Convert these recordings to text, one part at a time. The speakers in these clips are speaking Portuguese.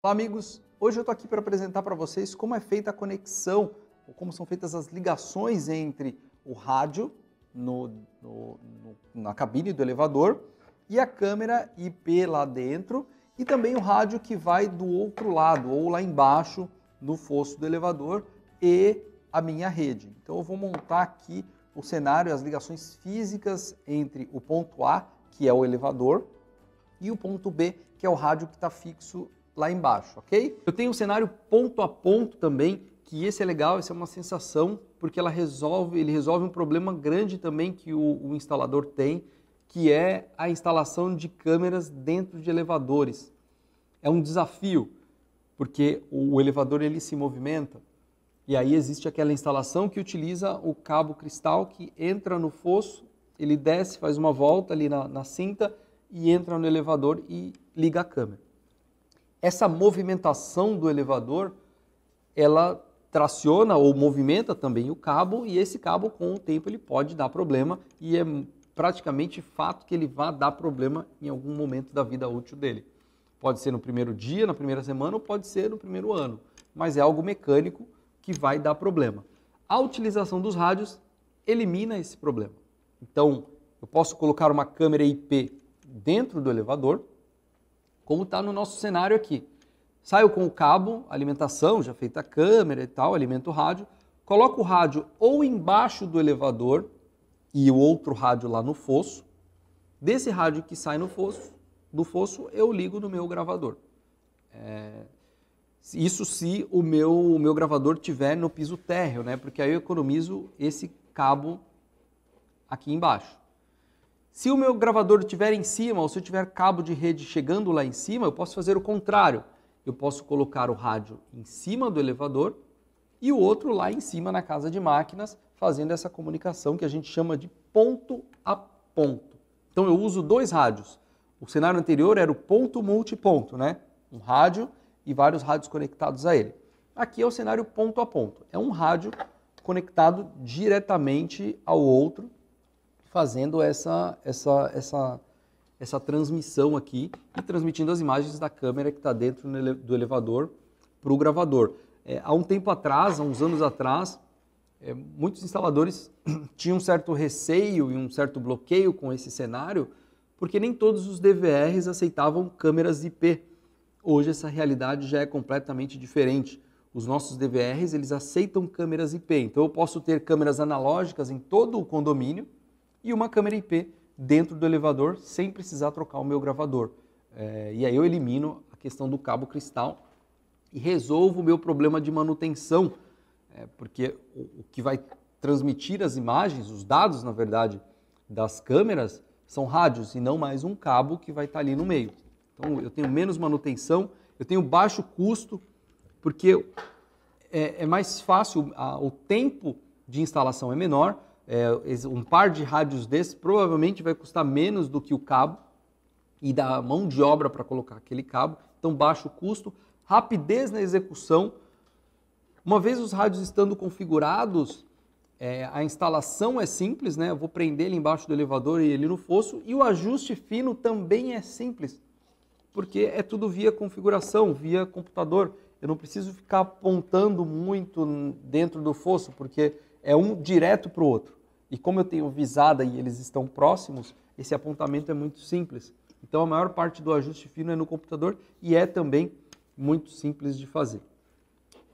Olá amigos, hoje eu estou aqui para apresentar para vocês como é feita a conexão, ou como são feitas as ligações entre o rádio na cabine do elevador e a câmera IP lá dentro e também o rádio que vai do outro lado, ou lá embaixo no fosso do elevador e a minha rede. Então eu vou montar aqui o cenário, as ligações físicas entre o ponto A, que é o elevador, e o ponto B, que é o rádio que está fixo lá embaixo, ok? Eu tenho um cenário ponto a ponto também, que esse é legal, essa é uma sensação, porque ele resolve um problema grande também que o instalador tem, que é a instalação de câmeras dentro de elevadores. É um desafio, porque o elevador ele se movimenta, e aí existe aquela instalação que utiliza o cabo cristal que entra no fosso, ele desce, faz uma volta ali na cinta e entra no elevador e liga a câmera. Essa movimentação do elevador, ela traciona ou movimenta também o cabo e esse cabo com o tempo ele pode dar problema e é praticamente fato que ele vai dar problema em algum momento da vida útil dele. Pode ser no primeiro dia, na primeira semana ou pode ser no primeiro ano, mas é algo mecânico que vai dar problema. A utilização dos rádios elimina esse problema. Então, eu posso colocar uma câmera IP dentro do elevador, como está no nosso cenário aqui. Saio com o cabo, alimentação, já feita a câmera e tal, alimento o rádio, coloco o rádio ou embaixo do elevador e o outro rádio lá no fosso. Desse rádio que sai do fosso, eu ligo no meu gravador. Isso se o meu gravador estiver no piso térreo, né? Porque aí eu economizo esse cabo aqui embaixo. Se o meu gravador estiver em cima, ou se eu tiver cabo de rede chegando lá em cima, eu posso fazer o contrário. Eu posso colocar o rádio em cima do elevador e o outro lá em cima na casa de máquinas, fazendo essa comunicação que a gente chama de ponto a ponto. Então eu uso dois rádios. O cenário anterior era o ponto multiponto, né? Um rádio e vários rádios conectados a ele. Aqui é o cenário ponto a ponto. É um rádio conectado diretamente ao outro, fazendo essa transmissão aqui e transmitindo as imagens da câmera que está dentro do elevador para o gravador. Há um tempo atrás, há uns anos atrás, muitos instaladores tinham um certo receio e um certo bloqueio com esse cenário, porque nem todos os DVRs aceitavam câmeras IP. Hoje essa realidade já é completamente diferente. Os nossos DVRs eles aceitam câmeras IP, então eu posso ter câmeras analógicas em todo o condomínio, e uma câmera IP dentro do elevador sem precisar trocar o meu gravador. E aí eu elimino a questão do cabo cristal e resolvo o meu problema de manutenção, porque o que vai transmitir as imagens, os dados, na verdade, das câmeras, são rádios e não mais um cabo que vai estar ali no meio. Então eu tenho menos manutenção, eu tenho baixo custo, porque é mais fácil, o tempo de instalação é menor. Um par de rádios desses provavelmente vai custar menos do que o cabo e da mão de obra para colocar aquele cabo, então baixo custo, rapidez na execução. Uma vez os rádios estando configurados, a instalação é simples, né? Eu vou prender ele embaixo do elevador e ele no fosso, e o ajuste fino também é simples, porque é tudo via configuração, via computador. Eu não preciso ficar apontando muito dentro do fosso, porque é um direto para o outro. E como eu tenho visada e eles estão próximos, esse apontamento é muito simples. Então a maior parte do ajuste fino é no computador e é também muito simples de fazer.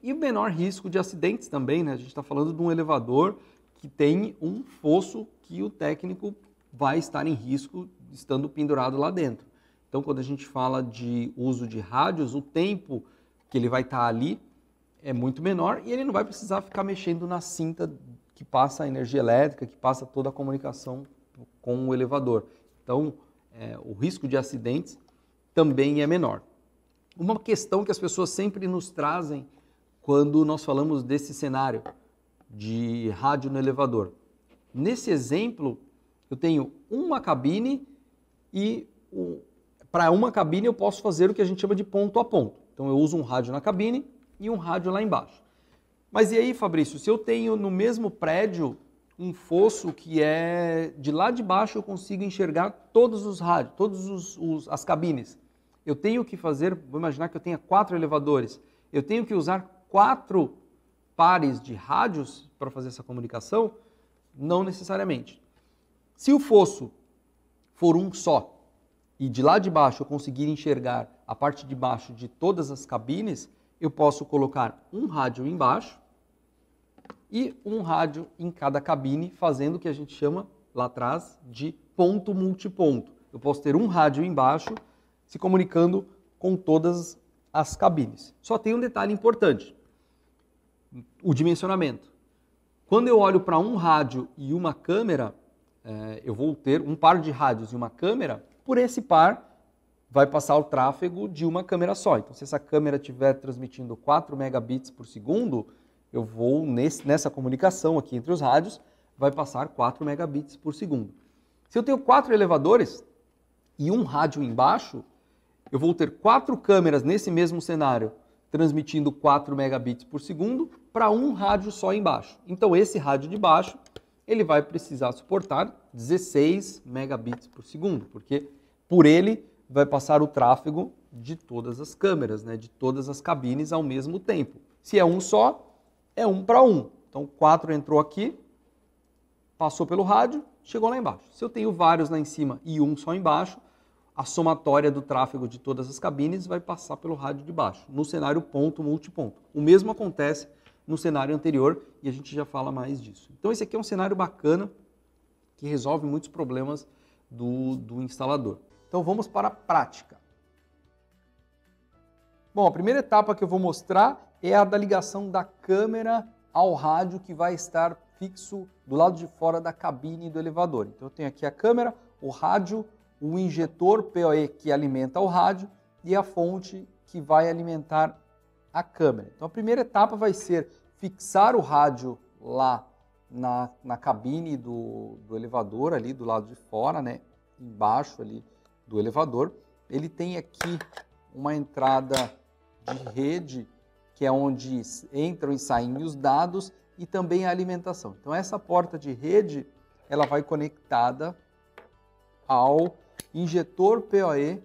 E o menor risco de acidentes também, né? A gente está falando de um elevador que tem um fosso que o técnico vai estar em risco estando pendurado lá dentro. Então quando a gente fala de uso de rádios, o tempo que ele vai estar ali é muito menor e ele não vai precisar ficar mexendo na cinta que passa a energia elétrica, que passa toda a comunicação com o elevador. Então, o risco de acidentes também é menor. Uma questão que as pessoas sempre nos trazem quando nós falamos desse cenário de rádio no elevador. Nesse exemplo, eu tenho uma cabine e para uma cabine eu posso fazer o que a gente chama de ponto a ponto. Então, eu uso um rádio na cabine e um rádio lá embaixo. Mas e aí, Fabrício, se eu tenho no mesmo prédio um fosso que é de lá de baixo, eu consigo enxergar todos os rádios, todas as cabines. eu tenho que fazer, vou imaginar que eu tenha 4 elevadores, eu tenho que usar 4 pares de rádios para fazer essa comunicação? Não necessariamente. Se o fosso for um só, e de lá de baixo eu conseguir enxergar a parte de baixo de todas as cabines, eu posso colocar um rádio embaixo e um rádio em cada cabine, fazendo o que a gente chama lá atrás de ponto multiponto. Eu posso ter um rádio embaixo se comunicando com todas as cabines. Só tem um detalhe importante, o dimensionamento. Quando eu olho para um rádio e uma câmera, eu vou ter um par de rádios e uma câmera, por esse par vai passar o tráfego de uma câmera só. Então, se essa câmera estiver transmitindo 4 megabits por segundo, eu vou, nessa comunicação aqui entre os rádios, vai passar 4 megabits por segundo. Se eu tenho 4 elevadores e um rádio embaixo, eu vou ter 4 câmeras nesse mesmo cenário transmitindo 4 megabits por segundo para um rádio só embaixo. Então, esse rádio de baixo, ele vai precisar suportar 16 megabits por segundo, porque por ele vai passar o tráfego de todas as câmeras, né, de todas as cabines ao mesmo tempo. Se é um só, é um para um. Então, 4 entrou aqui, passou pelo rádio, chegou lá embaixo. Se eu tenho vários lá em cima e um só embaixo, a somatória do tráfego de todas as cabines vai passar pelo rádio de baixo, no cenário ponto multiponto. O mesmo acontece no cenário anterior e a gente já fala mais disso. Então, esse aqui é um cenário bacana que resolve muitos problemas do instalador. Então, vamos para a prática. Bom, a primeira etapa que eu vou mostrar é a da ligação da câmera ao rádio que vai estar fixo do lado de fora da cabine do elevador. Então, eu tenho aqui a câmera, o rádio, o injetor PoE que alimenta o rádio e a fonte que vai alimentar a câmera. Então, a primeira etapa vai ser fixar o rádio lá na cabine do elevador, ali do lado de fora, né, embaixo ali do elevador. Ele tem aqui uma entrada de rede, que é onde entram e saem os dados, e também a alimentação. Então, essa porta de rede, ela vai conectada ao injetor PoE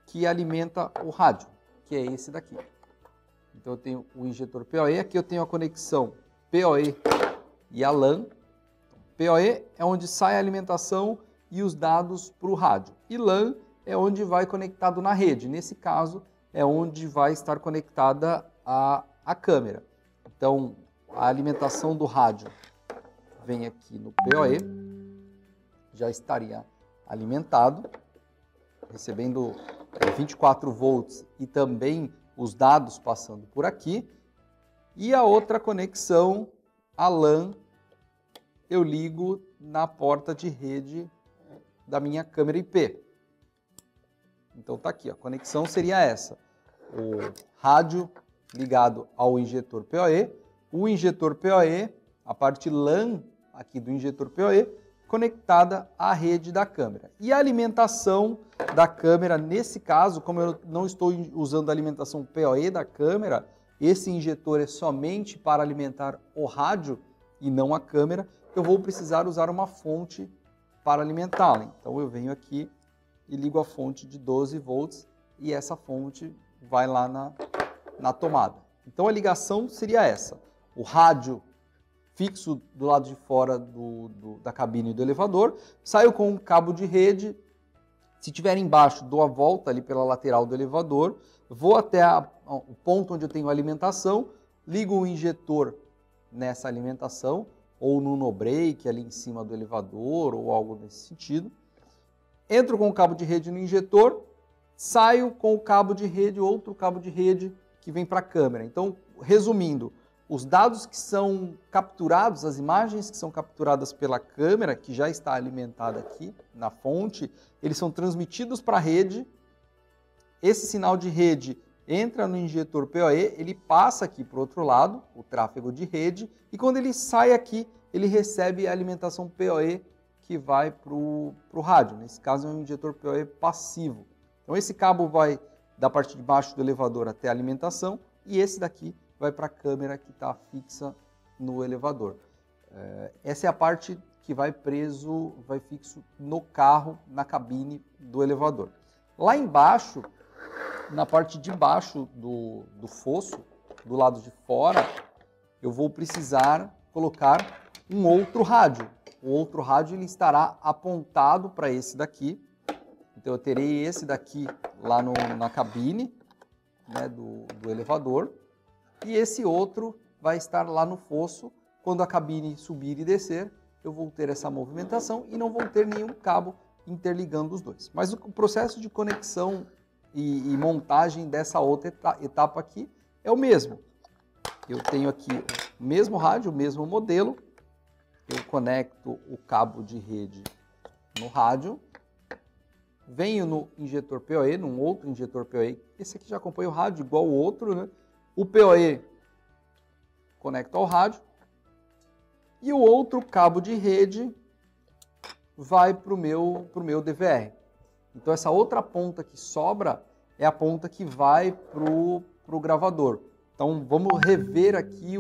que alimenta o rádio, que é esse daqui. Então, eu tenho o injetor PoE, aqui eu tenho a conexão PoE e a LAN. PoE é onde sai a alimentação e os dados para o rádio. E LAN é onde vai conectado na rede. Nesse caso, é onde vai estar conectada a câmera. Então, a alimentação do rádio vem aqui no PoE, já estaria alimentado, recebendo 24 volts e também os dados passando por aqui. E a outra conexão, a LAN, eu ligo na porta de rede da minha câmera IP. Então tá aqui, a conexão seria essa. O rádio ligado ao injetor PoE, o injetor PoE, a parte LAN aqui do injetor PoE, conectada à rede da câmera. E a alimentação da câmera, nesse caso, como eu não estou usando a alimentação PoE da câmera, esse injetor é somente para alimentar o rádio e não a câmera, eu vou precisar usar uma fonte para alimentá-la. Então eu venho aqui e ligo a fonte de 12 volts e essa fonte vai lá na tomada. Então a ligação seria essa. O rádio fixo do lado de fora da cabine do elevador, saio com um cabo de rede, se tiver embaixo dou a volta ali pela lateral do elevador, vou até o ponto onde eu tenho alimentação, ligo o injetor nessa alimentação, ou no no-break ali em cima do elevador, ou algo nesse sentido. Entro com o cabo de rede no injetor, saio com o cabo de rede, outro cabo de rede que vem para a câmera. Então, resumindo, os dados que são capturados, as imagens que são capturadas pela câmera, que já está alimentada aqui na fonte, eles são transmitidos para a rede. Esse sinal de rede entra no injetor PoE, ele passa aqui para o outro lado, o tráfego de rede, e quando ele sai aqui, ele recebe a alimentação PoE que vai para o rádio. Nesse caso é um injetor PoE passivo. Então esse cabo vai da parte de baixo do elevador até a alimentação, e esse daqui vai para a câmera que está fixa no elevador. Essa é a parte que vai fixo no carro, na cabine do elevador. Lá embaixo, na parte de baixo do fosso, do lado de fora, eu vou precisar colocar um outro rádio. O outro rádio ele estará apontado para esse daqui. Então eu terei esse daqui lá na cabine, né, do elevador. E esse outro vai estar lá no fosso. Quando a cabine subir e descer, eu vou ter essa movimentação e não vou ter nenhum cabo interligando os dois. Mas o processo de conexão e montagem dessa outra etapa aqui é o mesmo. Eu tenho aqui o mesmo rádio, o mesmo modelo. Eu conecto o cabo de rede no rádio. Venho no injetor PoE, num outro injetor PoE. Esse aqui já acompanha o rádio igual o outro, né? O PoE conecto ao rádio. E o outro cabo de rede vai para o meu DVR. Então essa outra ponta que sobra é a ponta que vai para o gravador. Então vamos rever aqui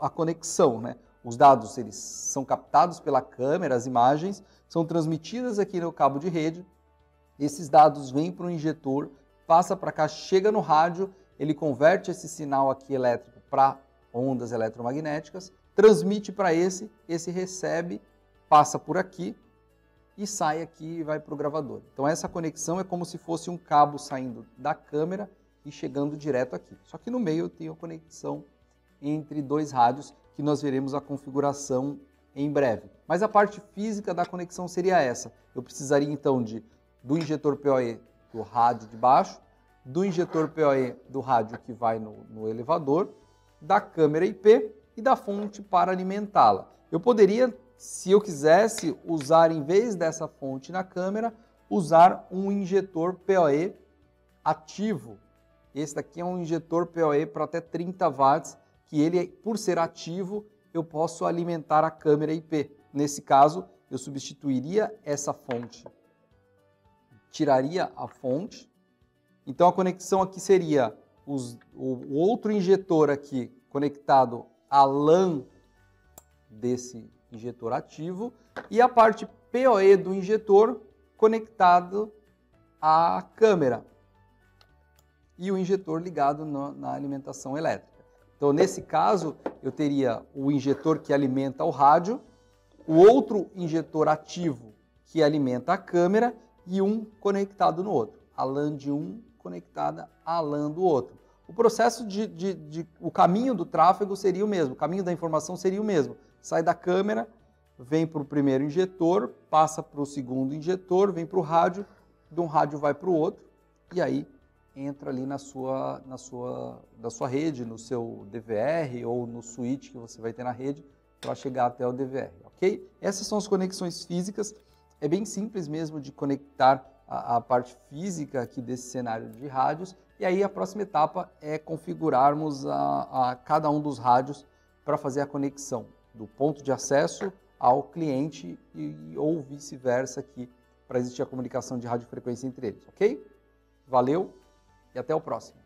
a conexão, né? Os dados eles são captados pela câmera, as imagens são transmitidas aqui no cabo de rede. Esses dados vêm para o injetor, passa para cá, chega no rádio, ele converte esse sinal aqui elétrico para ondas eletromagnéticas, transmite para esse recebe, passa por aqui e sai aqui e vai para o gravador. Então essa conexão é como se fosse um cabo saindo da câmera e chegando direto aqui. Só que no meio eu tenho a conexão entre dois rádios que nós veremos a configuração em breve. Mas a parte física da conexão seria essa. Eu precisaria então do injetor PoE do rádio de baixo, do injetor PoE do rádio que vai no elevador, da câmera IP e da fonte para alimentá-la. Eu poderia, se eu quisesse, usar, em vez dessa fonte na câmera, usar um injetor PoE ativo. Esse daqui é um injetor PoE para até 30 watts, que ele, por ser ativo, eu posso alimentar a câmera IP. Nesse caso, eu substituiria essa fonte, tiraria a fonte. Então a conexão aqui seria o outro injetor aqui conectado à LAN desse injetor ativo e a parte PoE do injetor conectado à câmera e o injetor ligado na alimentação elétrica. Então, nesse caso, eu teria o injetor que alimenta o rádio, o outro injetor ativo que alimenta a câmera e um conectado no outro. A LAN de um conectada à LAN do outro. O processo o caminho do tráfego seria o mesmo, o caminho da informação seria o mesmo. Sai da câmera, vem para o primeiro injetor, passa para o segundo injetor, vem para o rádio, de um rádio vai para o outro e aí entra ali na sua rede, no seu DVR ou no switch que você vai ter na rede para chegar até o DVR, ok? Essas são as conexões físicas, é bem simples mesmo de conectar a parte física aqui desse cenário de rádios e aí a próxima etapa é configurarmos a cada um dos rádios para fazer a conexão do ponto de acesso ao cliente ou vice-versa aqui para existir a comunicação de radiofrequência entre eles, ok? Valeu! E até o próximo.